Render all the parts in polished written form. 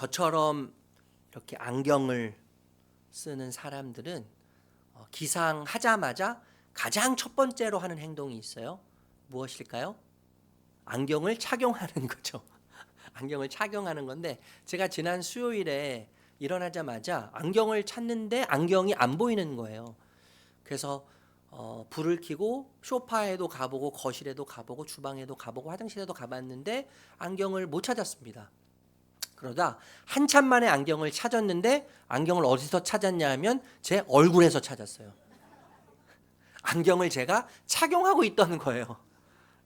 저처럼 이렇게 안경을 쓰는 사람들은 기상하자마자 가장 첫 번째로 하는 행동이 있어요. 무엇일까요? 안경을 착용하는 거죠. 안경을 착용하는 건데, 제가 지난 수요일에 일어나자마자 안경을 찾는데 안경이 안 보이는 거예요. 그래서 불을 켜고 소파에도 가보고 거실에도 가보고 주방에도 가보고 화장실에도 가봤는데 안경을 못 찾았습니다. 그러다 한참 만에 안경을 찾았는데, 안경을 어디서 찾았냐 하면 제 얼굴에서 찾았어요. 안경을 제가 착용하고 있던 거예요.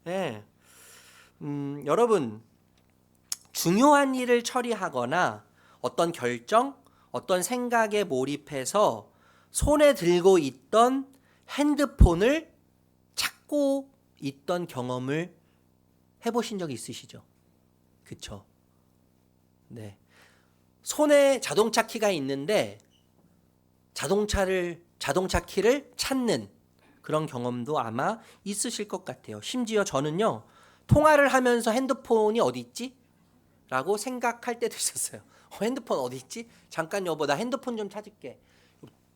네. 여러분, 중요한 일을 처리하거나 어떤 결정, 어떤 생각에 몰입해서 손에 들고 있던 핸드폰을 찾고 있던 경험을 해보신 적 있으시죠? 그쵸? 네. 손에 자동차 키가 있는데 자동차 키를 찾는 그런 경험도 아마 있으실 것 같아요. 심지어 저는요, 통화를 하면서 핸드폰이 어디 있지? 라고 생각할 때도 있었어요. 핸드폰 어디 있지? 잠깐 여보, 나 핸드폰 좀 찾을게.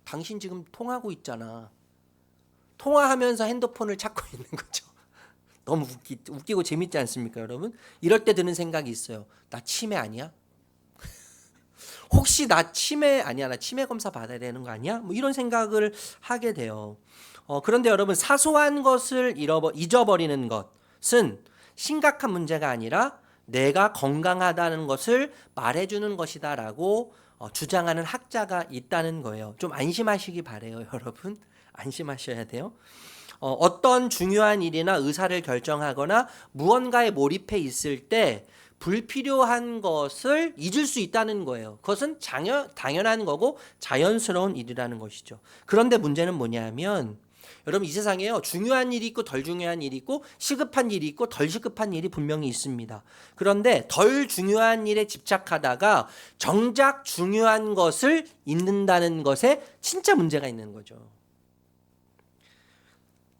당신 지금 통화하고 있잖아. 통화하면서 핸드폰을 찾고 있는 거죠. 너무 웃기고 재밌지 않습니까, 여러분? 이럴 때 드는 생각이 있어요. 나 치매 아니야? 혹시 나 치매 아니야? 나 치매 검사 받아야 되는 거 아니야? 뭐 이런 생각을 하게 돼요. 그런데 여러분, 사소한 것을 잊어버리는 것은 심각한 문제가 아니라 내가 건강하다는 것을 말해주는 것이다라고 주장하는 학자가 있다는 거예요. 좀 안심하시기 바래요, 여러분. 안심하셔야 돼요. 어떤 중요한 일이나 의사를 결정하거나 무언가에 몰입해 있을 때 불필요한 것을 잊을 수 있다는 거예요. 그것은 당연한 거고 자연스러운 일이라는 것이죠. 그런데 문제는 뭐냐면, 여러분, 이 세상에요, 중요한 일이 있고 덜 중요한 일이 있고 시급한 일이 있고 덜 시급한 일이 분명히 있습니다. 그런데 덜 중요한 일에 집착하다가 정작 중요한 것을 잊는다는 것에 진짜 문제가 있는 거죠.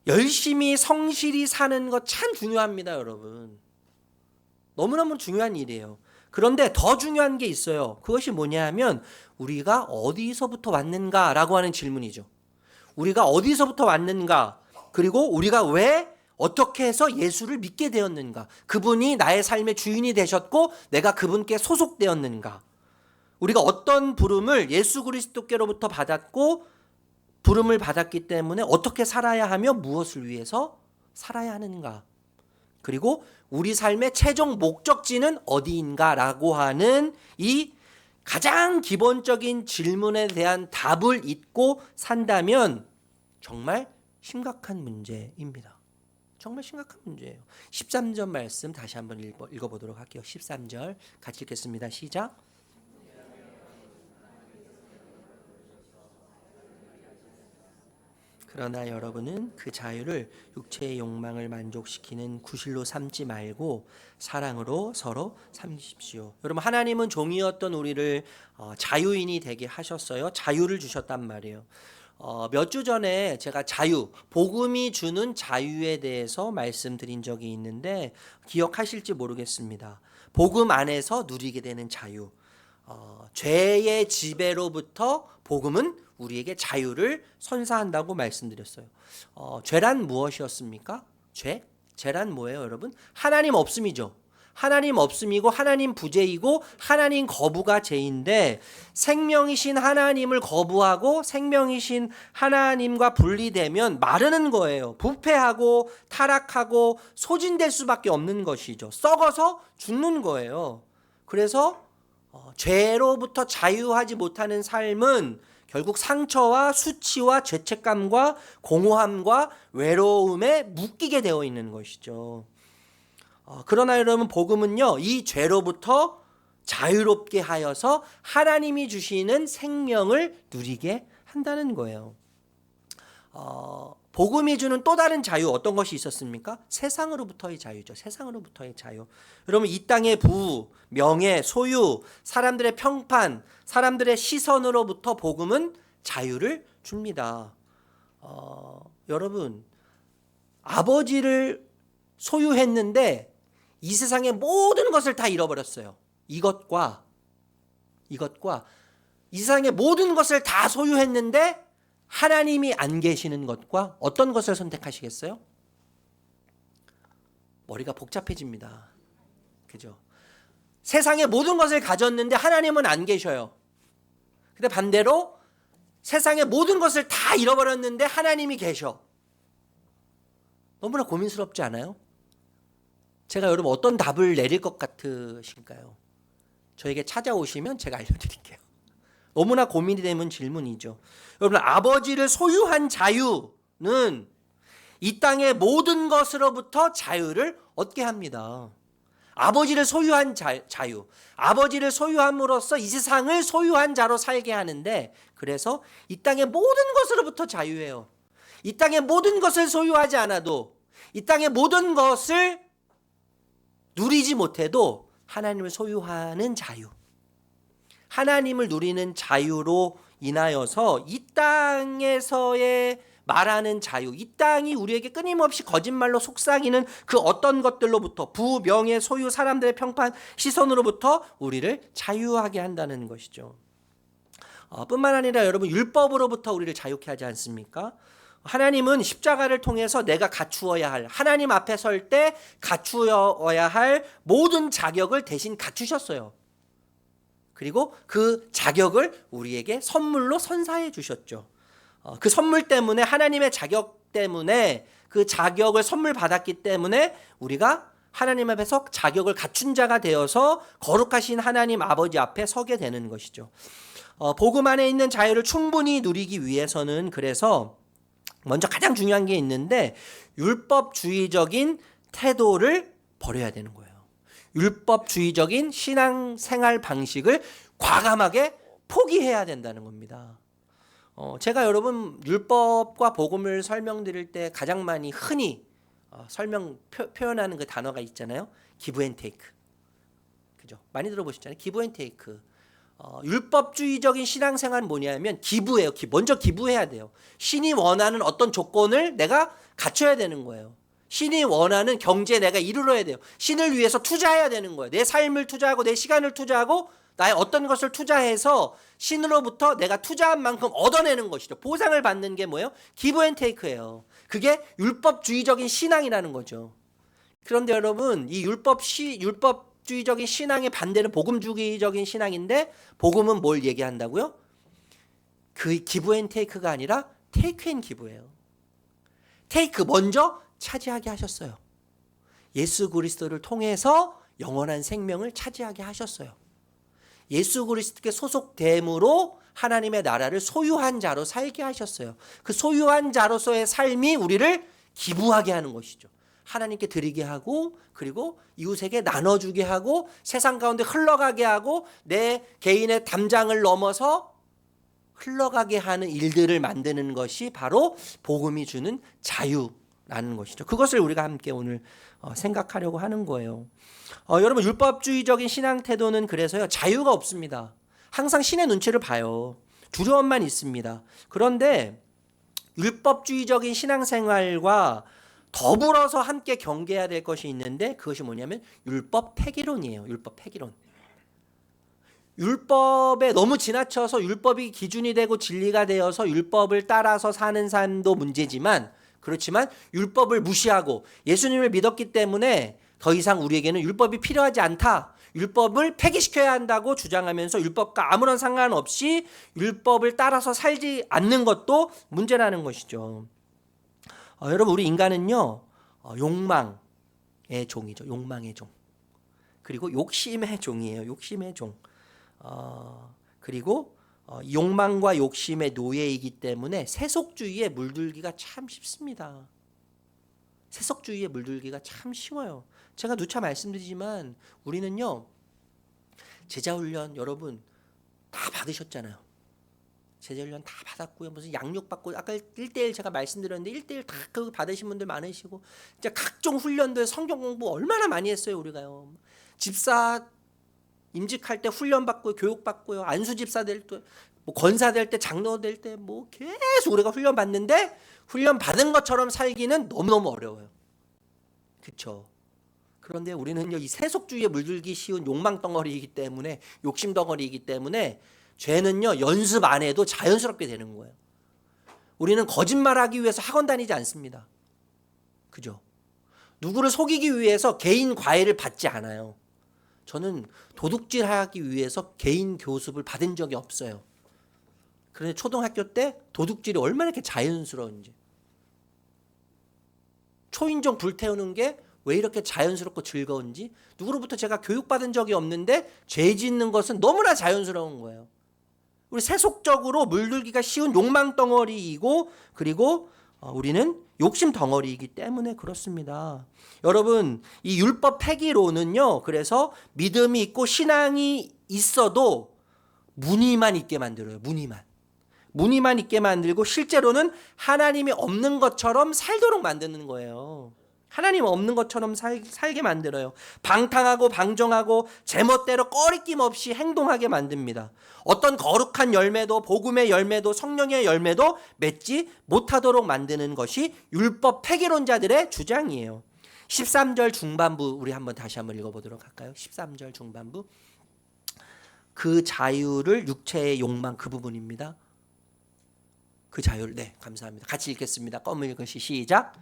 열심히 성실히 사는 것 참 중요합니다, 여러분. 너무너무 중요한 일이에요. 그런데 더 중요한 게 있어요. 그것이 뭐냐 하면 우리가 어디서부터 왔는가라고 하는 질문이죠. 우리가 어디서부터 왔는가, 그리고 우리가 왜 어떻게 해서 예수를 믿게 되었는가, 그분이 나의 삶의 주인이 되셨고 내가 그분께 소속되었는가, 우리가 어떤 부름을 예수 그리스도께로부터 받았고 부름을 받았기 때문에 어떻게 살아야 하며 무엇을 위해서 살아야 하는가, 그리고 우리 삶의 최종 목적지는 어디인가라고 하는 이 가장 기본적인 질문에 대한 답을 잊고 산다면 정말 심각한 문제입니다. 정말 심각한 문제예요. 13절 말씀 다시 한번 읽어보도록 할게요. 13절 같이 읽겠습니다. 시작. 그러나 여러분은 그 자유를 육체의 욕망을 만족시키는 구실로 삼지 말고 사랑으로 서로 삼십시오. 여러분, 하나님은 종이었던 우리를 자유인이 되게 하셨어요. 자유를 주셨단 말이에요. 몇 주 전에 제가 복음이 주는 자유에 대해서 말씀드린 적이 있는데 기억하실지 모르겠습니다. 복음 안에서 누리게 되는 자유, 죄의 지배로부터 복음은 우리에게 자유를 선사한다고 말씀드렸어요. 죄란 무엇이었습니까? 죄란 뭐예요, 여러분? 하나님 없음이죠. 하나님 없음이고 하나님 부재이고 하나님 거부가 죄인데, 생명이신 하나님을 거부하고 생명이신 하나님과 분리되면 마르는 거예요. 부패하고 타락하고 소진될 수밖에 없는 것이죠. 썩어서 죽는 거예요. 그래서 죄로부터 자유하지 못하는 삶은 결국 상처와 수치와 죄책감과 공허함과 외로움에 묶이게 되어 있는 것이죠. 그러나 여러분, 복음은요, 이 죄로부터 자유롭게 하여서 하나님이 주시는 생명을 누리게 한다는 거예요. 복음이 주는 또 다른 자유, 어떤 것이 있었습니까? 세상으로부터의 자유죠. 세상으로부터의 자유. 여러분, 이 땅의 부귀, 명예, 소유, 사람들의 평판, 사람들의 시선으로부터 복음은 자유를 줍니다. 여러분, 아버지를 소유했는데 이 세상의 모든 것을 다 잃어버렸어요. 이것과 이것과 이 세상의 모든 것을 다 소유했는데 하나님이 안 계시는 것과 어떤 것을 선택하시겠어요? 머리가 복잡해집니다. 그죠? 세상의 모든 것을 가졌는데 하나님은 안 계셔요. 근데 반대로 세상의 모든 것을 다 잃어버렸는데 하나님이 계셔. 너무나 고민스럽지 않아요? 제가 여러분 어떤 답을 내릴 것 같으신가요? 저에게 찾아오시면 제가 알려드릴게요. 너무나 고민이 되는 질문이죠. 여러분, 아버지를 소유한 자유는 이 땅의 모든 것으로부터 자유를 얻게 합니다. 아버지를 소유한 자유, 아버지를 소유함으로써 이 세상을 소유한 자로 살게 하는데, 그래서 이 땅의 모든 것으로부터 자유예요. 이 땅의 모든 것을 소유하지 않아도, 이 땅의 모든 것을 누리지 못해도 하나님을 소유하는 자유, 하나님을 누리는 자유로 인하여서 이 땅에서의 말하는 자유, 이 땅이 우리에게 끊임없이 거짓말로 속삭이는 그 어떤 것들로부터, 부, 명예, 소유, 사람들의 평판, 시선으로부터 우리를 자유하게 한다는 것이죠. 뿐만 아니라 여러분, 율법으로부터 우리를 자유케 하지 않습니까? 하나님은 십자가를 통해서 내가 갖추어야 할, 하나님 앞에 설 때 갖추어야 할 모든 자격을 대신 갖추셨어요. 그리고 그 자격을 우리에게 선물로 선사해 주셨죠. 그 선물 때문에, 하나님의 자격 때문에, 그 자격을 선물 받았기 때문에 우리가 하나님 앞에서 자격을 갖춘 자가 되어서 거룩하신 하나님 아버지 앞에 서게 되는 것이죠. 복음 안에 있는 자유를 충분히 누리기 위해서는, 그래서 먼저 가장 중요한 게 있는데, 율법주의적인 태도를 버려야 되는 거예요. 율법주의적인 신앙생활 방식을 과감하게 포기해야 된다는 겁니다. 제가 여러분 율법과 복음을 설명드릴 때 가장 많이 흔히 표현하는 그 단어가 있잖아요. 기브 앤 테이크. 그죠? 많이 들어보셨잖아요. 기브 앤 테이크. 율법주의적인 신앙생활은 뭐냐면 기부예요. 먼저 기부해야 돼요. 신이 원하는 어떤 조건을 내가 갖춰야 되는 거예요. 신이 원하는 경제에 내가 이르러야 돼요. 신을 위해서 투자해야 되는 거예요. 내 삶을 투자하고 내 시간을 투자하고 나의 어떤 것을 투자해서 신으로부터 내가 투자한 만큼 얻어내는 것이죠. 보상을 받는 게 뭐예요? 기브 앤 테이크예요. 그게 율법주의적인 신앙이라는 거죠. 그런데 여러분, 이 율법주의적인 신앙의 반대는 복음주의적인 신앙인데, 복음은 뭘 얘기한다고요? 그 기브 앤 테이크가 아니라 테이크 앤 기브예요. 테이크, 먼저 차지하게 하셨어요. 예수 그리스도를 통해서 영원한 생명을 차지하게 하셨어요. 예수 그리스도께 소속됨으로 하나님의 나라를 소유한 자로 살게 하셨어요. 그 소유한 자로서의 삶이 우리를 기부하게 하는 것이죠. 하나님께 드리게 하고, 그리고 이웃에게 나눠주게 하고, 세상 가운데 흘러가게 하고, 내 개인의 담장을 넘어서 흘러가게 하는 일들을 만드는 것이 바로 복음이 주는 자유라는 것이죠. 그것을 우리가 함께 오늘 생각하려고 하는 거예요. 여러분, 율법주의적인 신앙 태도는 그래서요, 자유가 없습니다. 항상 신의 눈치를 봐요. 두려움만 있습니다. 그런데 율법주의적인 신앙생활과 더불어서 함께 경계해야 될 것이 있는데, 그것이 뭐냐면 율법 폐기론이에요. 율법 폐기론. 율법에 너무 지나쳐서 율법이 기준이 되고 진리가 되어서 율법을 따라서 사는 삶도 문제지만, 그렇지만 율법을 무시하고 예수님을 믿었기 때문에 더 이상 우리에게는 율법이 필요하지 않다, 율법을 폐기시켜야 한다고 주장하면서 율법과 아무런 상관없이 율법을 따라서 살지 않는 것도 문제라는 것이죠. 여러분, 우리 인간은요, 욕망의 종이죠. 욕망의 종. 그리고 욕심의 종이에요. 욕심의 종. 그리고 욕망과 욕심의 노예이기 때문에 세속주의에 물들기가 참 쉽습니다. 세속주의에 물들기가 참 쉬워요. 제가 누차 말씀드리지만 우리는요, 제자훈련 여러분 다 받으셨잖아요. 제자훈련 다 받았고요. 무슨 양육받고, 아까 1대1 제가 말씀드렸는데 1대1 다 그 받으신 분들 많으시고, 진짜 각종 훈련들, 성경 공부 얼마나 많이 했어요 우리가요. 집사 임직할 때 훈련 받고 교육 받고요. 안수 집사 될 때, 뭐 권사 될 때, 장로 될 때, 뭐 계속 우리가 훈련 받는데, 훈련 받은 것처럼 살기는 너무너무 어려워요. 그렇죠? 그런데 우리는요, 이 세속주의에 물들기 쉬운 욕망 덩어리이기 때문에, 욕심 덩어리이기 때문에 죄는요, 연습 안 해도 자연스럽게 되는 거예요. 우리는 거짓말하기 위해서 학원 다니지 않습니다. 그죠? 누구를 속이기 위해서 개인 과외를 받지 않아요. 저는 도둑질하기 위해서 개인 교습을 받은 적이 없어요. 그런데 초등학교 때 도둑질이 얼마나 이렇게 자연스러운지, 초인종 불태우는 게 왜 이렇게 자연스럽고 즐거운지, 누구로부터 제가 교육받은 적이 없는데 죄 짓는 것은 너무나 자연스러운 거예요. 우리 세속적으로 물들기가 쉬운 욕망 덩어리이고, 그리고 우리는 욕심 덩어리이기 때문에 그렇습니다. 여러분, 이 율법 폐기론은요, 그래서 믿음이 있고 신앙이 있어도 무늬만 있게 만들어요. 무늬만 있게 만들고, 실제로는 하나님이 없는 것처럼 살도록 만드는 거예요. 하나님 없는 것처럼 살게 만들어요. 방탕하고 방종하고 제멋대로 꺼리낌 없이 행동하게 만듭니다. 어떤 거룩한 열매도, 복음의 열매도, 성령의 열매도 맺지 못하도록 만드는 것이 율법 폐기론자들의 주장이에요. 13절 중반부 우리 다시 한번 읽어보도록 할까요? 13절 중반부. 그 자유를 육체의 욕망, 그 부분입니다. 그 자유를, 네, 감사합니다. 같이 읽겠습니다. 껌을 읽으시, 시작.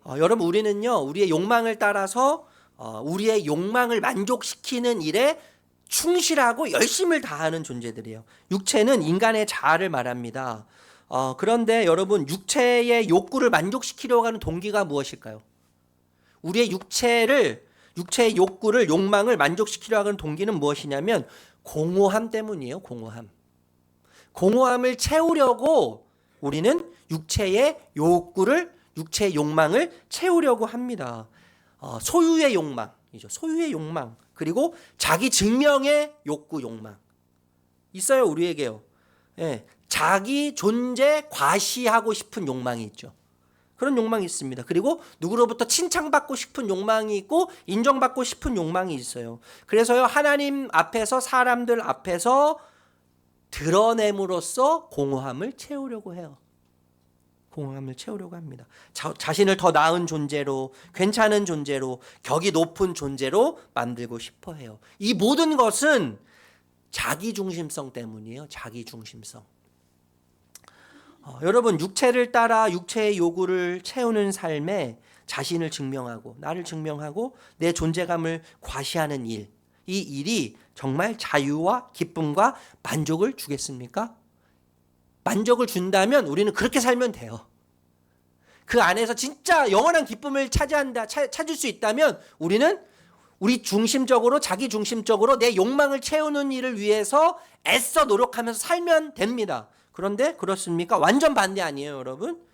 여러분, 우리는요, 우리의 욕망을 따라서 우리의 욕망을 만족시키는 일에 충실하고 열심을 다하는 존재들이에요. 육체는 인간의 자아를 말합니다. 그런데 여러분, 육체의 욕구를 만족시키려고 하는 동기가 무엇일까요? 우리의 육체의 욕구를, 욕망을 만족시키려고 하는 동기는 무엇이냐면 공허함 때문이에요. 공허함을 채우려고 우리는 육체의 욕망을 채우려고 합니다. 소유의 욕망이죠. 소유의 욕망. 그리고 자기 증명의 욕망. 있어요, 우리에게요. 예, 자기 존재 과시하고 싶은 욕망이 있죠. 그런 욕망이 있습니다. 그리고 누구로부터 칭찬받고 싶은 욕망이 있고, 인정받고 싶은 욕망이 있어요. 그래서요, 하나님 앞에서, 사람들 앞에서 드러냄으로써 공허함을 채우려고 해요. 공허함을 채우려고 합니다. 자신을 더 나은 존재로, 괜찮은 존재로, 격이 높은 존재로 만들고 싶어 해요. 이 모든 것은 자기중심성 때문이에요. 자기중심성. 여러분, 육체를 따라 육체의 요구를 채우는 삶에 자신을 증명하고, 나를 증명하고 내 존재감을 과시하는 일, 이 일이 정말 자유와 기쁨과 만족을 주겠습니까? 만족을 준다면 우리는 그렇게 살면 돼요. 그 안에서 진짜 영원한 기쁨을 찾을 수 있다면 우리는 우리 중심적으로, 자기 중심적으로 내 욕망을 채우는 일을 위해서 애써 노력하면서 살면 됩니다. 그런데 그렇습니까? 완전 반대 아니에요, 여러분?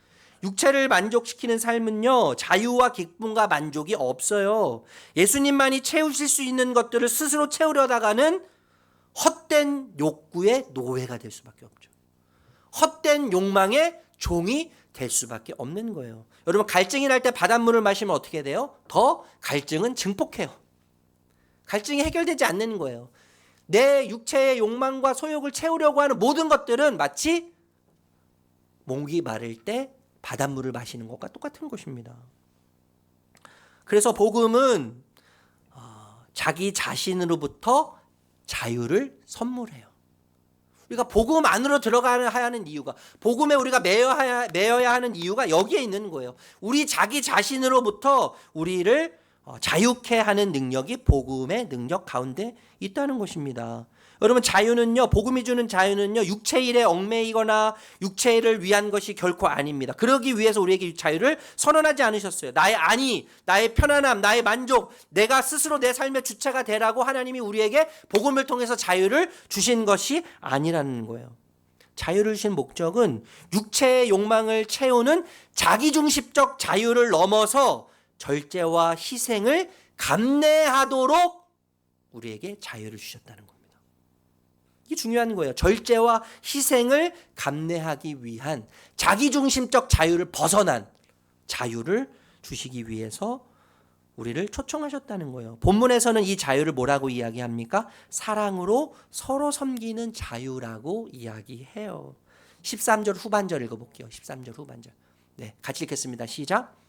육체를 만족시키는 삶은요, 자유와 기쁨과 만족이 없어요. 예수님만이 채우실 수 있는 것들을 스스로 채우려다가는 헛된 욕구의 노예가 될 수밖에 없죠. 헛된 욕망의 종이 될 수밖에 없는 거예요. 여러분, 갈증이 날 때 바닷물을 마시면 어떻게 돼요? 더 갈증은 증폭해요. 갈증이 해결되지 않는 거예요. 내 육체의 욕망과 소욕을 채우려고 하는 모든 것들은 마치 목이 마를 때 바닷물을 마시는 것과 똑같은 것입니다. 그래서 복음은 자기 자신으로부터 자유를 선물해요. 우리가 복음 안으로 들어가야 하는 이유가, 복음에 우리가 매여야 하는 이유가 여기에 있는 거예요. 우리 자기 자신으로부터 우리를 자유케 하는 능력이 복음의 능력 가운데 있다는 것입니다. 여러분, 자유는요, 복음이 주는 자유는요, 육체 일에 얽매이거나 육체 일을 위한 것이 결코 아닙니다. 그러기 위해서 우리에게 자유를 선언하지 않으셨어요. 나의 편안함, 나의 만족, 내가 스스로 내 삶의 주체가 되라고 하나님이 우리에게 복음을 통해서 자유를 주신 것이 아니라는 거예요. 자유를 주신 목적은 육체의 욕망을 채우는 자기중심적 자유를 넘어서 절제와 희생을 감내하도록 우리에게 자유를 주셨다는 겁니다. 이게 중요한 거예요. 절제와 희생을 감내하기 위한 자기중심적 자유를 벗어난 자유를 주시기 위해서 우리를 초청하셨다는 거예요. 본문에서는 이 자유를 뭐라고 이야기합니까? 사랑으로 서로 섬기는 자유라고 이야기해요. 13절 후반절 읽어볼게요. 13절 후반절. 네, 같이 읽겠습니다. 시작.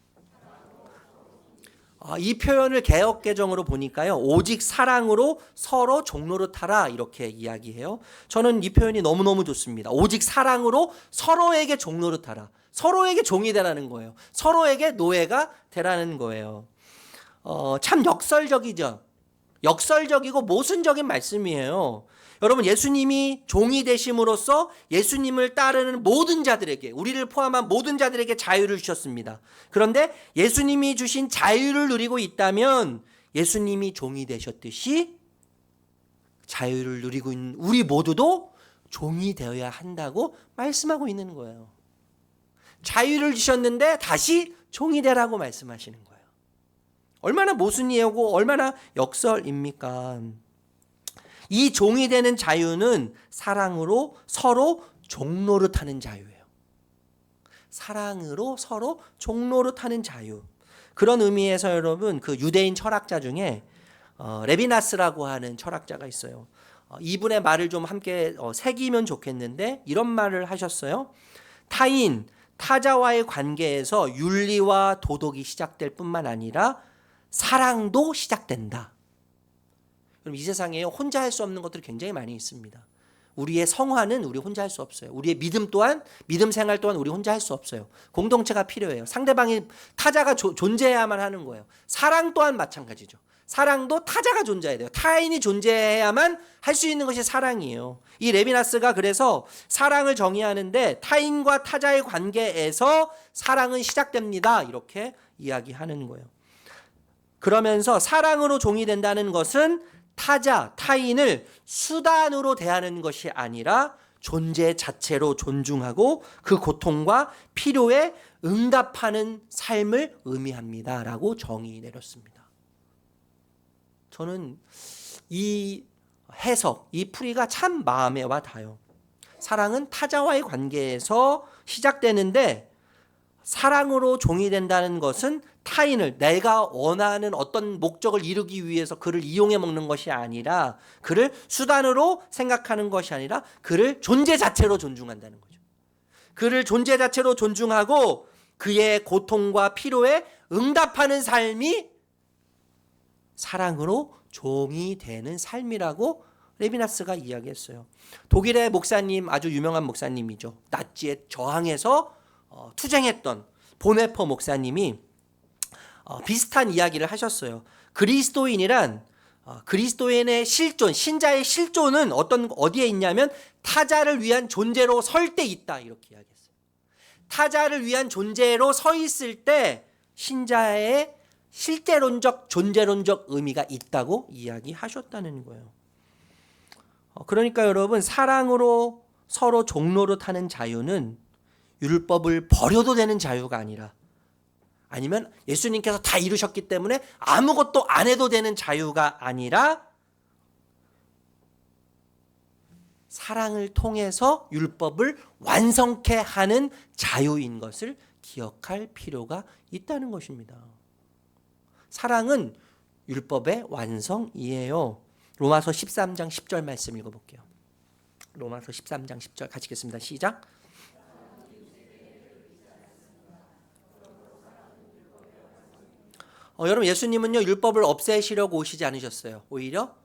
이 표현을 개역개정으로 보니까요, 오직 사랑으로 서로 종노릇하라 이렇게 이야기해요. 저는 이 표현이 너무너무 좋습니다. 오직 사랑으로 서로에게 종노릇하라. 서로에게 종이 되라는 거예요. 서로에게 노예가 되라는 거예요. 참 역설적이죠. 역설적이고 모순적인 말씀이에요. 여러분, 예수님이 종이 되심으로써 예수님을 따르는 모든 자들에게, 우리를 포함한 모든 자들에게 자유를 주셨습니다. 그런데 예수님이 주신 자유를 누리고 있다면 예수님이 종이 되셨듯이 자유를 누리고 있는 우리 모두도 종이 되어야 한다고 말씀하고 있는 거예요. 자유를 주셨는데 다시 종이 되라고 말씀하시는 거예요. 얼마나 모순이고 얼마나 역설입니까? 이 종이 되는 자유는 사랑으로 서로 종노릇하는 자유예요. 사랑으로 서로 종노릇하는 자유. 그런 의미에서 여러분, 그 유대인 철학자 중에 레비나스라고 하는 철학자가 있어요. 이분의 말을 좀 함께 새기면 좋겠는데 이런 말을 하셨어요. 타자와의 관계에서 윤리와 도덕이 시작될 뿐만 아니라 사랑도 시작된다. 그럼 이 세상에 혼자 할 수 없는 것들이 굉장히 많이 있습니다. 우리의 성화는 우리 혼자 할 수 없어요. 우리의 믿음 생활 또한 우리 혼자 할 수 없어요. 공동체가 필요해요. 상대방이 타자가 존재해야만 하는 거예요. 사랑 또한 마찬가지죠. 사랑도 타자가 존재해야 돼요. 타인이 존재해야만 할 수 있는 것이 사랑이에요. 이 레비나스가 그래서 사랑을 정의하는데 타인과 타자의 관계에서 사랑은 시작됩니다. 이렇게 이야기하는 거예요. 그러면서 사랑으로 종이 된다는 것은 타인을 수단으로 대하는 것이 아니라 존재 자체로 존중하고 그 고통과 필요에 응답하는 삶을 의미합니다. 라고 정의 내렸습니다. 저는 이 해석, 이 풀이가 참 마음에 와 닿아요. 사랑은 타자와의 관계에서 시작되는데 사랑으로 종이 된다는 것은 타인을 내가 원하는 어떤 목적을 이루기 위해서 그를 이용해 먹는 것이 아니라 그를 수단으로 생각하는 것이 아니라 그를 존재 자체로 존중한다는 거죠. 그를 존재 자체로 존중하고 그의 고통과 필요에 응답하는 삶이 사랑으로 종이 되는 삶이라고 레비나스가 이야기했어요. 독일의 목사님, 아주 유명한 목사님이죠. 나치에 저항해서 투쟁했던 보네퍼 목사님이 비슷한 이야기를 하셨어요. 그리스도인의 실존, 신자의 실존은 어디에 있냐면 타자를 위한 존재로 설 때 있다 이렇게 이야기했어요. 타자를 위한 존재로 서 있을 때 신자의 실제론적, 존재론적 의미가 있다고 이야기하셨다는 거예요. 그러니까 여러분, 사랑으로 서로 종노릇하는 자유는 율법을 버려도 되는 자유가 아니라, 아니면 예수님께서 다 이루셨기 때문에 아무것도 안 해도 되는 자유가 아니라 사랑을 통해서 율법을 완성케 하는 자유인 것을 기억할 필요가 있다는 것입니다. 사랑은 율법의 완성이에요. 로마서 13장 10절 말씀 읽어볼게요. 로마서 13장 10절 같이 읽겠습니다. 시작. 여러분, 예수님은요 율법을 없애시려고 오시지 않으셨어요. 오히려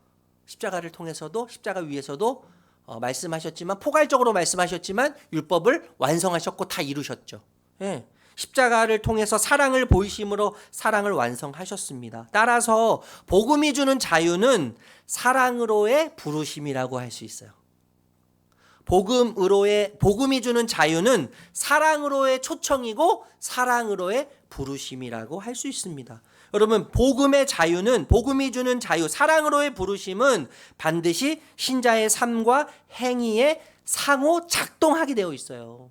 십자가를 통해서도, 십자가 위에서도 말씀하셨지만, 포괄적으로 말씀하셨지만 율법을 완성하셨고 다 이루셨죠. 예. 십자가를 통해서 사랑을 보이심으로 사랑을 완성하셨습니다. 따라서 복음이 주는 자유는 사랑으로의 부르심이라고 할 수 있어요. 복음이 주는 자유는 사랑으로의 초청이고 사랑으로의 부르심이라고 할 수 있습니다. 여러분, 복음이 주는 자유, 사랑으로의 부르심은 반드시 신자의 삶과 행위에 상호 작동하게 되어 있어요.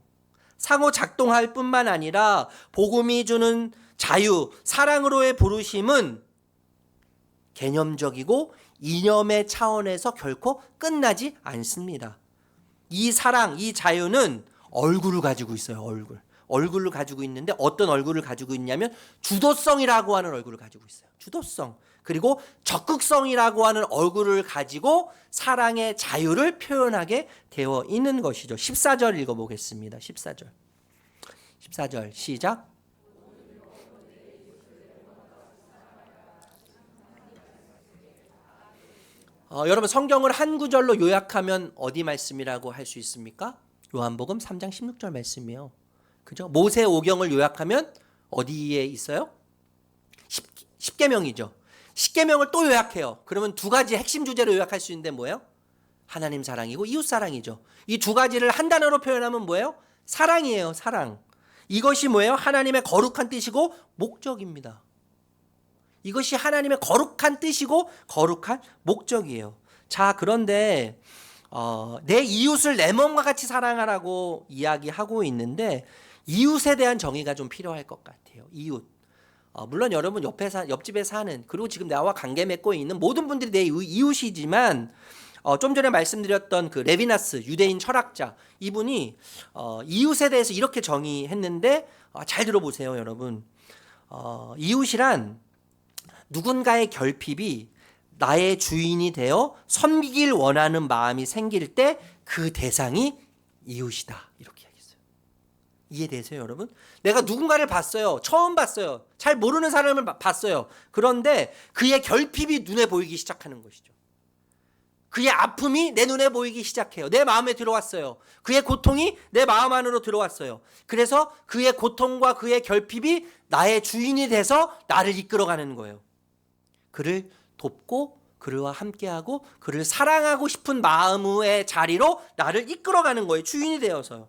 상호 작동할 뿐만 아니라 복음이 주는 자유, 사랑으로의 부르심은 개념적이고 이념의 차원에서 결코 끝나지 않습니다. 이 사랑, 이 자유는 얼굴을 가지고 있어요. 얼굴을 가지고 있는데 어떤 얼굴을 가지고 있냐면 주도성이라고 하는 얼굴을 가지고 있어요. 주도성. 그리고 적극성이라고 하는 얼굴을 가지고 사랑의 자유를 표현하게 되어 있는 것이죠. 14절 읽어보겠습니다. 14절 시작. 여러분 성경을 한 구절로 요약하면 어디 말씀이라고 할 수 있습니까? 요한복음 3장 16절 말씀이요. 그죠? 모세 오경을 요약하면 어디에 있어요? 10계명이죠. 10계명을 또 요약해요. 그러면 두 가지 핵심 주제로 요약할 수 있는데 뭐예요? 하나님 사랑이고 이웃 사랑이죠. 이 두 가지를 한 단어로 표현하면 뭐예요? 사랑이에요. 사랑. 이것이 뭐예요? 하나님의 거룩한 뜻이고 목적입니다. 이것이 하나님의 거룩한 뜻이고 거룩한 목적이에요. 자, 그런데 내 이웃을 내 몸과 같이 사랑하라고 이야기하고 있는데 이웃에 대한 정의가 좀 필요할 것 같아요. 이웃. 물론 여러분 옆집에 사는 그리고 지금 나와 관계 맺고 있는 모든 분들이 내 이웃이지만 좀 전에 말씀드렸던 그 레비나스 유대인 철학자 이분이 이웃에 대해서 이렇게 정의했는데 잘 들어보세요, 여러분. 이웃이란 누군가의 결핍이 나의 주인이 되어 섬기길 원하는 마음이 생길 때 그 대상이 이웃이다. 이렇게 이야기했어요. 이해되세요, 여러분? 내가 누군가를 봤어요. 처음 봤어요. 잘 모르는 사람을 봤어요. 그런데 그의 결핍이 눈에 보이기 시작하는 것이죠. 그의 아픔이 내 눈에 보이기 시작해요. 내 마음에 들어왔어요. 그의 고통이 내 마음 안으로 들어왔어요. 그래서 그의 고통과 그의 결핍이 나의 주인이 돼서 나를 이끌어가는 거예요. 그를 돕고 그와 함께하고 그를 사랑하고 싶은 마음의 자리로 나를 이끌어가는 거예요. 주인이 되어서요.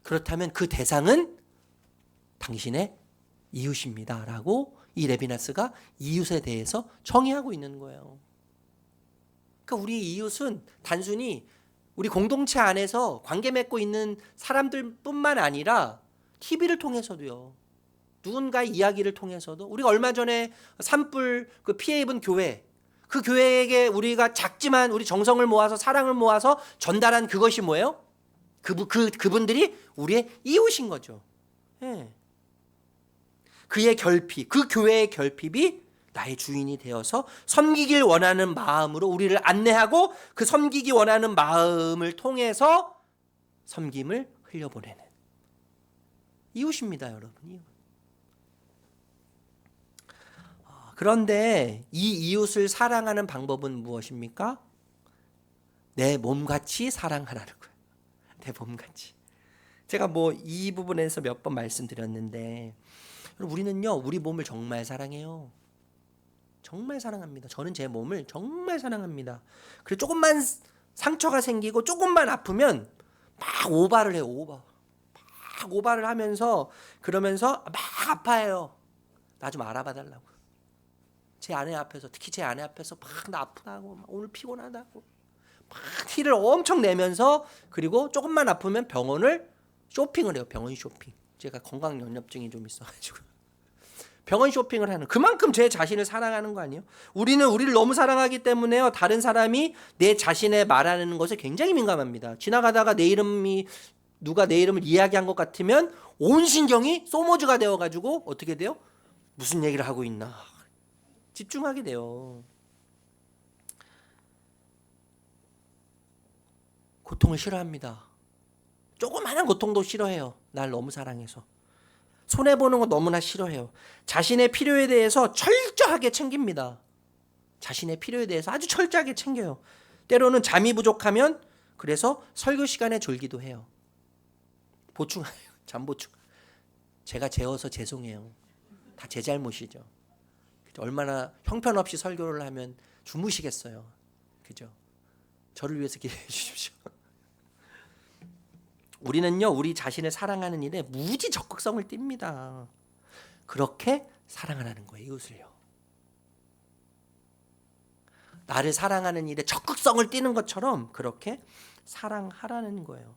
그렇다면 그 대상은 당신의 이웃입니다. 라고 이 레비나스가 이웃에 대해서 정의하고 있는 거예요. 그러니까 우리 이웃은 단순히 우리 공동체 안에서 관계 맺고 있는 사람들뿐만 아니라 TV를 통해서도요. 누군가의 이야기를 통해서도 우리가 얼마 전에 산불 그 피해 입은 교회 그 교회에게 우리가 작지만 우리 정성을 모아서 사랑을 모아서 전달한 그것이 뭐예요? 그분들이 우리의 이웃인 거죠. 예. 그의 결핍, 그 교회의 결핍이 나의 주인이 되어서 섬기길 원하는 마음으로 우리를 안내하고 그 섬기기 원하는 마음을 통해서 섬김을 흘려보내는 이웃입니다, 여러분. 이웃. 그런데 이 이웃을 사랑하는 방법은 무엇입니까? 내 몸같이 사랑하라는 거예요. 내 몸같이. 제가 이 부분에서 몇 번 말씀드렸는데 우리는요 우리 몸을 정말 사랑해요. 정말 사랑합니다. 저는 제 몸을 정말 사랑합니다. 그리고 조금만 상처가 생기고 조금만 아프면 막 오바를 해요. 막 오바를 하면서 그러면서 막 아파해요. 나 좀 알아봐 달라고. 제 아내 앞에서 특히 제 아내 앞에서 막 나 아프다고 막 오늘 피곤하다고 막 티를 엄청 내면서 그리고 조금만 아프면 병원을 쇼핑을 해요. 병원 쇼핑. 제가 건강 연협증이 좀 있어가지고 병원 쇼핑을 하는 그만큼 제 자신을 사랑하는 거 아니에요? 우리는 우리를 너무 사랑하기 때문에요. 다른 사람이 내 자신의 말하는 것에 굉장히 민감합니다. 지나가다가 누가 내 이름을 이야기한 것 같으면 온 신경이 소모즈가 되어가지고 어떻게 돼요? 무슨 얘기를 하고 있나 집중하게 돼요. 고통을 싫어합니다. 조그마한 고통도 싫어해요. 날 너무 사랑해서. 손해보는 거 너무나 싫어해요. 자신의 필요에 대해서 철저하게 챙깁니다. 자신의 필요에 대해서 아주 철저하게 챙겨요. 때로는 잠이 부족하면 그래서 설교 시간에 졸기도 해요. 보충해요. 잠 보충. 제가 재워서 죄송해요. 다 제 잘못이죠. 얼마나 형편없이 설교를 하면 주무시겠어요. 그죠? 저를 위해서 기도해 주십시오. 우리는요 우리 자신을 사랑하는 일에 무지 적극성을 띱니다. 그렇게 사랑하라는 거예요. 이웃을요. 나를 사랑하는 일에 적극성을 띠는 것처럼 그렇게 사랑하라는 거예요.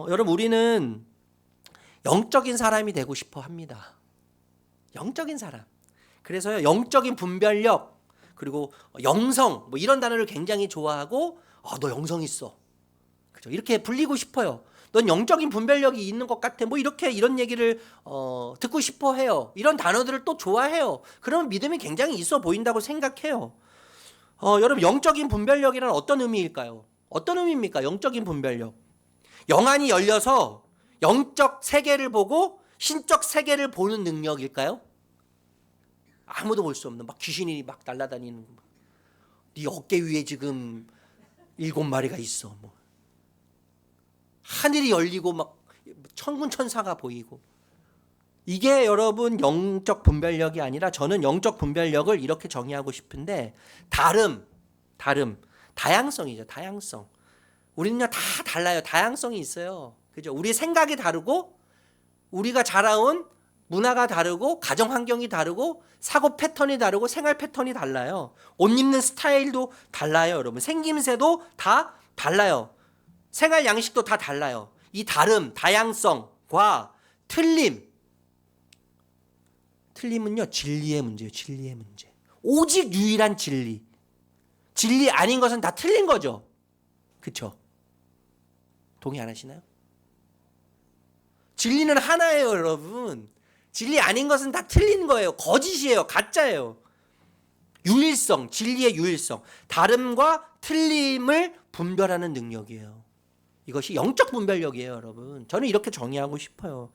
여러분 우리는 영적인 사람이 되고 싶어 합니다. 영적인 사람. 그래서요 영적인 분별력 그리고 영성 이런 단어를 굉장히 좋아하고 너 영성 있어. 그죠? 이렇게 불리고 싶어요. 넌 영적인 분별력이 있는 것 같아. 이런 얘기를 듣고 싶어 해요. 이런 단어들을 또 좋아해요. 그러면 믿음이 굉장히 있어 보인다고 생각해요. 여러분 영적인 분별력이란 어떤 의미일까요? 어떤 의미입니까? 영적인 분별력. 영안이 열려서 영적 세계를 보고 신적 세계를 보는 능력일까요? 아무도 볼 수 없는 막 귀신이 막 날아다니는 거. 네 어깨 위에 지금 7마리가 있어. 뭐. 하늘이 열리고 막 천군 천사가 보이고. 이게 여러분 영적 분별력이 아니라 저는 영적 분별력을 이렇게 정의하고 싶은데 다양성이죠. 다양성. 우리는요 다 달라요. 다양성이 있어요. 그죠? 우리 생각이 다르고 우리가 자라온 문화가 다르고 가정 환경이 다르고 사고 패턴이 다르고 생활 패턴이 달라요. 옷 입는 스타일도 달라요, 여러분. 생김새도 다 달라요. 생활 양식도 다 달라요. 이 다양성과 틀림은요 진리의 문제예요. 진리의 문제. 오직 유일한 진리. 진리 아닌 것은 다 틀린 거죠. 그렇죠? 동의 안 하시나요? 진리는 하나예요, 여러분. 진리 아닌 것은 다 틀린 거예요. 거짓이에요. 가짜예요. 유일성, 진리의 유일성. 다름과 틀림을 분별하는 능력이에요. 이것이 영적 분별력이에요, 여러분. 저는 이렇게 정의하고 싶어요.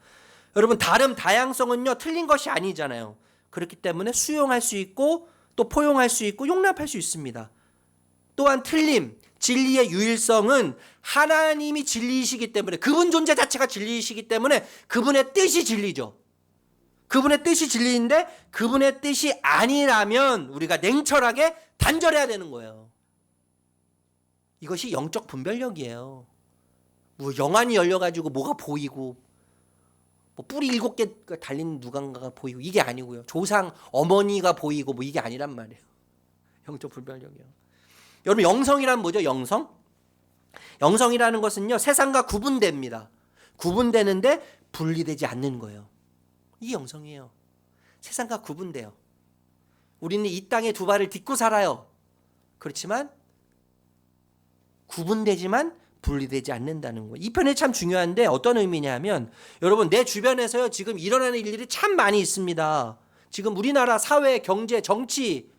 여러분, 다양성은요, 틀린 것이 아니잖아요. 그렇기 때문에 수용할 수 있고, 또 포용할 수 있고, 용납할 수 있습니다. 또한 진리의 유일성은 하나님이 진리이시기 때문에, 그분 존재 자체가 진리이시기 때문에 그분의 뜻이 진리죠. 그분의 뜻이 진리인데 그분의 뜻이 아니라면 우리가 냉철하게 단절해야 되는 거예요. 이것이 영적 분별력이에요. 뭐 영안이 열려가지고 뭐가 보이고 뭐 뿌리 7개 달린 누군가가 보이고 이게 아니고요. 조상 어머니가 보이고 뭐 이게 아니란 말이에요. 영적 분별력이요. 여러분 영성이란 뭐죠? 영성이라는 것은요 세상과 구분됩니다. 구분되는데 분리되지 않는 거예요. 이게 영성이에요. 세상과 구분돼요. 우리는 이 땅에 두 발을 딛고 살아요. 그렇지만 구분되지만 분리되지 않는다는 거예요. 이 편이 참 중요한데 어떤 의미냐면 여러분 내 주변에서요 지금 일어나는 일들이 참 많이 있습니다. 지금 우리나라 사회, 경제, 정치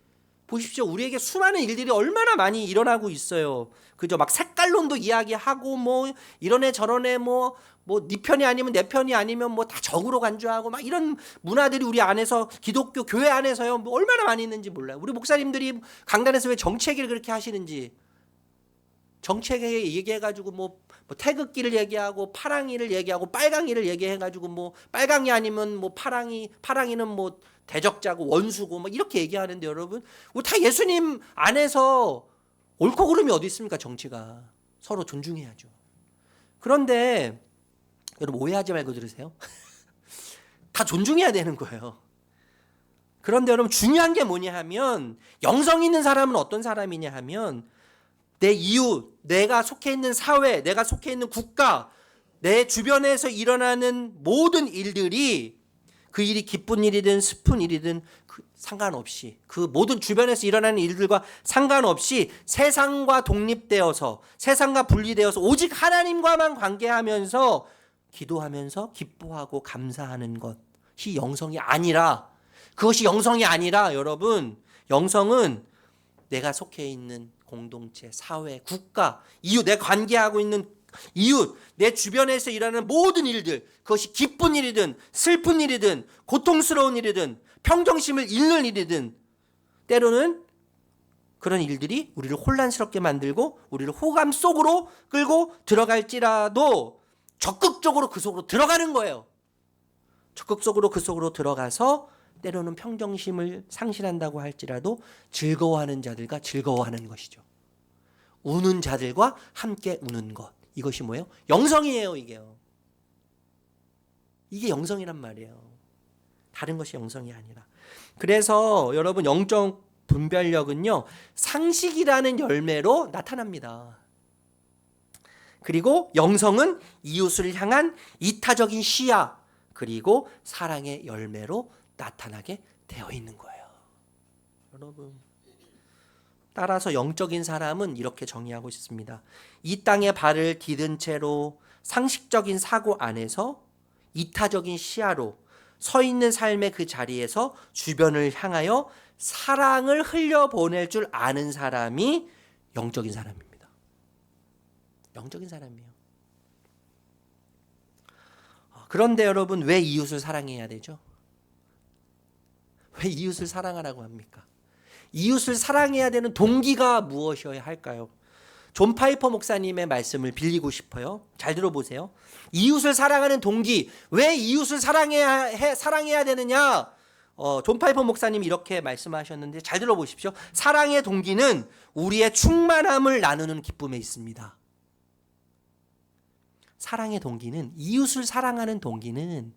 보십시오. 우리에게 수많은 일들이 얼마나 많이 일어나고 있어요. 그죠? 막 색깔론도 이야기하고 뭐 이런 애 저런 애 뭐 네 편이 아니면 내 편이 아니면 뭐 다 적으로 간주하고 막 이런 문화들이 우리 안에서 기독교 교회 안에서요 뭐 얼마나 많이 있는지 몰라요. 우리 목사님들이 강단에서 왜 정치 얘기를 그렇게 하시는지 정치 얘기해가지고 뭐 태극기를 얘기하고 파랑이를 얘기하고 빨강이를 얘기해가지고 뭐 빨강이 아니면 뭐 파랑이는 뭐 대적자고 원수고 막 이렇게 얘기하는데 여러분 우리 다 예수님 안에서 옳고 그름이 어디 있습니까? 정치가 서로 존중해야죠. 그런데 여러분 오해하지 말고 들으세요. 다 존중해야 되는 거예요. 그런데 여러분 중요한 게 뭐냐 하면 영성 있는 사람은 어떤 사람이냐 하면 내 이웃, 내가 속해 있는 사회, 내가 속해 있는 국가, 내 주변에서 일어나는 모든 일들이 그 일이 기쁜 일이든 슬픈 일이든 상관없이 그 모든 주변에서 일어나는 일들과 상관없이 세상과 독립되어서 세상과 분리되어서 오직 하나님과만 관계하면서 기도하면서 기뻐하고 감사하는 것이 영성이 아니라 그것이 영성이 아니라 여러분 영성은 내가 속해 있는 공동체, 사회, 국가, 이웃, 내가 관계하고 있는 이웃, 내 주변에서 일어나는 모든 일들 그것이 기쁜 일이든 슬픈 일이든 고통스러운 일이든 평정심을 잃는 일이든 때로는 그런 일들이 우리를 혼란스럽게 만들고 우리를 호감 속으로 끌고 들어갈지라도 적극적으로 그 속으로 들어가는 거예요. 적극적으로 그 속으로 들어가서 때로는 평정심을 상실한다고 할지라도 즐거워하는 자들과 즐거워하는 것이죠. 우는 자들과 함께 우는 것. 이것이 뭐예요? 영성이에요, 이게요. 이게 영성이란 말이에요. 다른 것이 영성이 아니라. 그래서 여러분 영적 분별력은요. 상식이라는 열매로 나타납니다. 그리고 영성은 이웃을 향한 이타적인 시야 그리고 사랑의 열매로 나타나게 되어 있는 거예요. 여러분. 따라서 영적인 사람은 이렇게 정의하고 있습니다. 이 땅에 발을 디딘 채로 상식적인 사고 안에서 이타적인 시야로 서 있는 삶의 그 자리에서 주변을 향하여 사랑을 흘려보낼 줄 아는 사람이 영적인 사람입니다. 영적인 사람이에요. 그런데 여러분, 왜 이웃을 사랑해야 되죠? 왜 이웃을 사랑하라고 합니까? 이웃을 사랑해야 되는 동기가 무엇이어야 할까요? 존 파이퍼 목사님의 말씀을 빌리고 싶어요. 잘 들어보세요. 이웃을 사랑하는 동기, 왜 이웃을 사랑해야 되느냐? 존 파이퍼 목사님이 이렇게 말씀하셨는데 잘 들어보십시오. 사랑의 동기는 우리의 충만함을 나누는 기쁨에 있습니다. 사랑의 동기는, 이웃을 사랑하는 동기는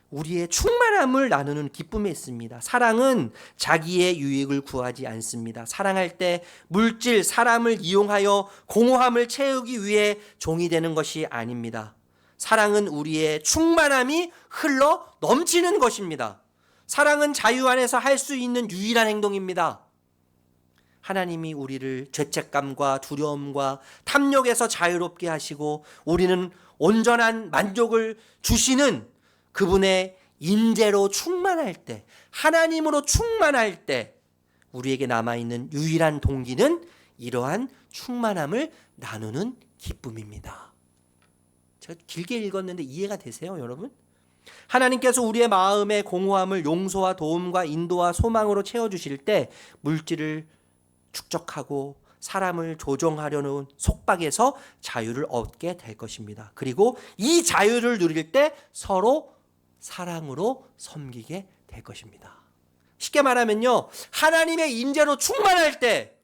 우리의 충만함을 나누는 기쁨에 있습니다. 사랑은 자기의 유익을 구하지 않습니다. 사랑할 때 물질, 사람을 이용하여 공허함을 채우기 위해 종이 되는 것이 아닙니다. 사랑은 우리의 충만함이 흘러 넘치는 것입니다. 사랑은 자유 안에서 할 수 있는 유일한 행동입니다. 하나님이 우리를 죄책감과 두려움과 탐욕에서 자유롭게 하시고 우리는 온전한 만족을 주시는 그분의 인재로 충만할 때, 하나님으로 충만할 때 우리에게 남아있는 유일한 동기는 이러한 충만함을 나누는 기쁨입니다. 제가 길게 읽었는데 이해가 되세요, 여러분? 하나님께서 우리의 마음의 공허함을 용서와 도움과 인도와 소망으로 채워주실 때 물질을 축적하고 사람을 조종하려는 속박에서 자유를 얻게 될 것입니다. 그리고 이 자유를 누릴 때 서로 사랑으로 섬기게 될 것입니다. 쉽게 말하면요, 하나님의 임재로 충만할 때,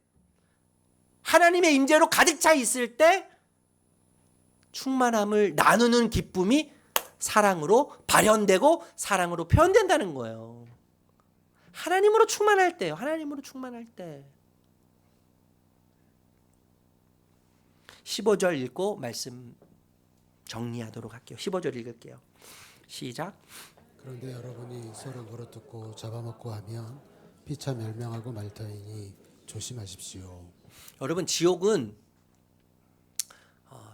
하나님의 임재로 가득 차 있을 때 충만함을 나누는 기쁨이 사랑으로 발현되고 사랑으로 표현된다는 거예요. 하나님으로 충만할 때요. 하나님으로 충만할 때. 15절 읽고 말씀 정리하도록 할게요. 15절 읽을게요. 시작. 그런데 여러분이 서로 물어뜯고 잡아먹고 하면 피차 멸망하고 말 터이니 조심하십시오. 여러분, 지옥은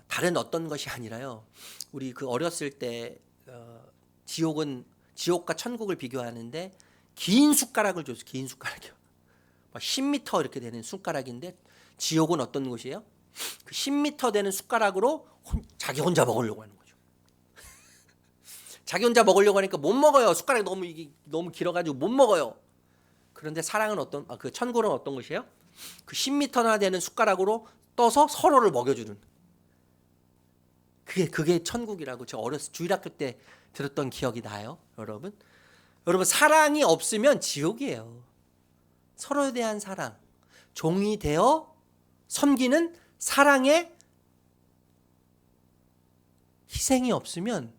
다른 어떤 것이 아니라요. 우리 그 어렸을 때 지옥은, 지옥과 천국을 비교하는데 긴 숟가락을 줬어요. 긴 숟가락이요. 10m 이렇게 되는 숟가락인데 지옥은 어떤 곳이에요? 그 10m 되는 숟가락으로 자기 혼자 먹으려고 하는 거죠. 자기 혼자 먹으려고 하니까 못 먹어요. 숟가락이 너무 길어가지고 못 먹어요. 그런데 사랑은 그 천국은 어떤 것이에요? 그 10m나 되는 숟가락으로 떠서 서로를 먹여주는. 그게 천국이라고 제가 어렸을 주일학교 때 들었던 기억이 나요, 여러분. 여러분, 사랑이 없으면 지옥이에요. 서로에 대한 사랑, 종이 되어 섬기는 사랑의 희생이 없으면,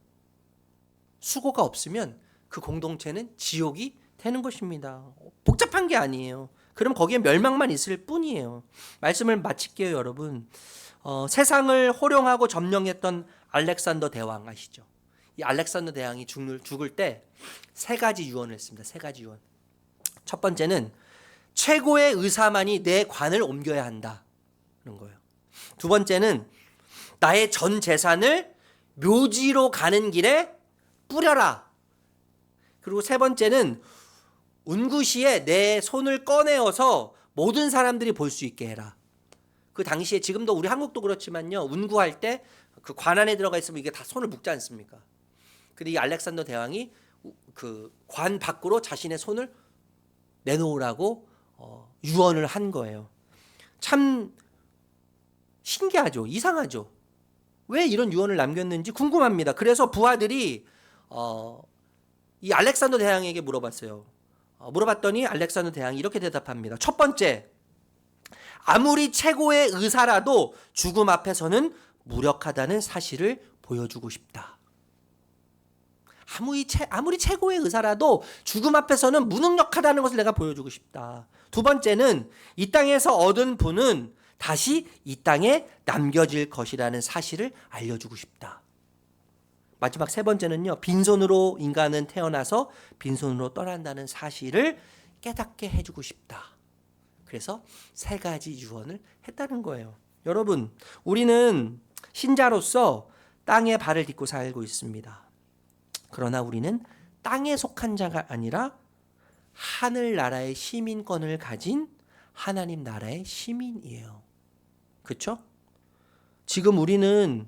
수고가 없으면 그 공동체는 지옥이 되는 것입니다. 복잡한 게 아니에요. 그럼 거기에 멸망만 있을 뿐이에요. 말씀을 마칠게요, 여러분. 세상을 호령하고 점령했던 알렉산더 대왕 아시죠? 이 알렉산더 대왕이 죽을 때 세 가지 유언을 했습니다. 세 가지 유언. 첫 번째는 최고의 의사만이 내 관을 옮겨야 한다. 그런 거예요. 두 번째는 나의 전 재산을 묘지로 가는 길에 뿌려라. 그리고 세 번째는 운구시에 내 손을 꺼내어서 모든 사람들이 볼 수 있게 해라. 그 당시에, 지금도 우리 한국도 그렇지만요, 운구할 때 그 관 안에 들어가 있으면 이게 다 손을 묶지 않습니까? 근데 이 알렉산더 대왕이 그 관 밖으로 자신의 손을 내놓으라고 유언을 한 거예요. 참 신기하죠? 이상하죠? 왜 이런 유언을 남겼는지 궁금합니다. 그래서 부하들이 이 알렉산더 대왕에게 물어봤어요. 물어봤더니 알렉산더 대왕이 이렇게 대답합니다. 첫 번째, 아무리 최고의 의사라도 죽음 앞에서는 무력하다는 사실을 보여주고 싶다. 아무리 최고의 의사라도 죽음 앞에서는 무능력하다는 것을 내가 보여주고 싶다. 두 번째는 이 땅에서 얻은 분은 다시 이 땅에 남겨질 것이라는 사실을 알려주고 싶다. 마지막 세 번째는요, 빈손으로 인간은 태어나서 빈손으로 떠난다는 사실을 깨닫게 해주고 싶다. 그래서 세 가지 유언을 했다는 거예요. 여러분, 우리는 신자로서 땅에 발을 딛고 살고 있습니다. 그러나 우리는 땅에 속한 자가 아니라 하늘나라의 시민권을 가진 하나님 나라의 시민이에요. 그렇죠? 지금 우리는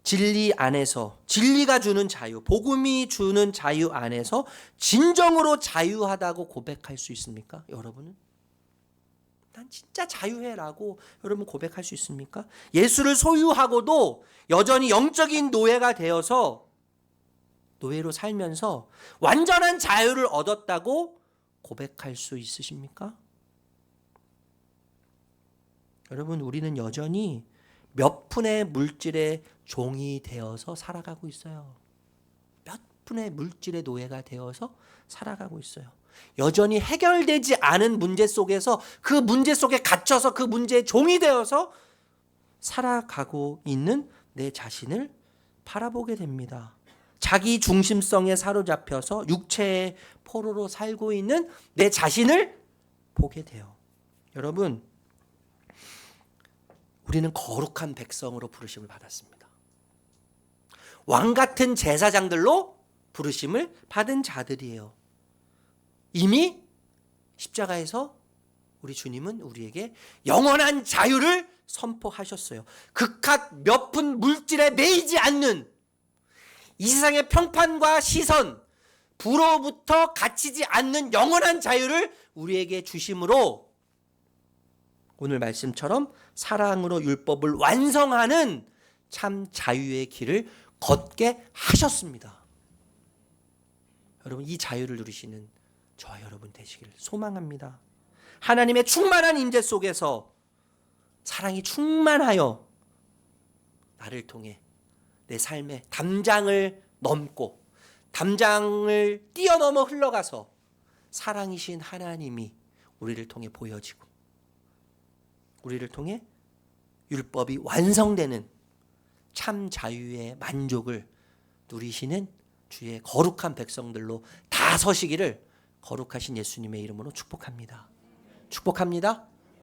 진리 안에서, 진리가 주는 자유, 복음이 주는 자유 안에서 진정으로 자유하다고 고백할 수 있습니까? 여러분은? 난 진짜 자유해라고 여러분 고백할 수 있습니까? 예수를 소유하고도 여전히 영적인 노예가 되어서 노예로 살면서 완전한 자유를 얻었다고 고백할 수 있으십니까? 여러분, 우리는 여전히 몇 푼의 물질의 종이 되어서 살아가고 있어요. 몇 푼의 물질의 노예가 되어서 살아가고 있어요. 여전히 해결되지 않은 문제 속에서 그 문제 속에 갇혀서 그 문제의 종이 되어서 살아가고 있는 내 자신을 바라보게 됩니다. 자기 중심성에 사로잡혀서 육체의 포로로 살고 있는 내 자신을 보게 돼요. 여러분, 우리는 거룩한 백성으로 부르심을 받았습니다. 왕 같은 제사장들로 부르심을 받은 자들이에요. 이미 십자가에서 우리 주님은 우리에게 영원한 자유를 선포하셨어요. 그깟 몇 푼 물질에 매이지 않는 이 세상의 평판과 시선, 부로부터 갇히지 않는 영원한 자유를 우리에게 주심으로 오늘 말씀처럼 사랑으로 율법을 완성하는 참 자유의 길을 걷게 하셨습니다. 여러분, 이 자유를 누리시는 저와 여러분 되시기를 소망합니다. 하나님의 충만한 임재 속에서 사랑이 충만하여 나를 통해 내 삶의 담장을 넘고 담장을 뛰어넘어 흘러가서 사랑이신 하나님이 우리를 통해 보여지고 우리를 통해 율법이 완성되는 참 자유의 만족을 누리시는 주의 거룩한 백성들로 다 서시기를 거룩하신 예수님의 이름으로 축복합니다. 축복합니다.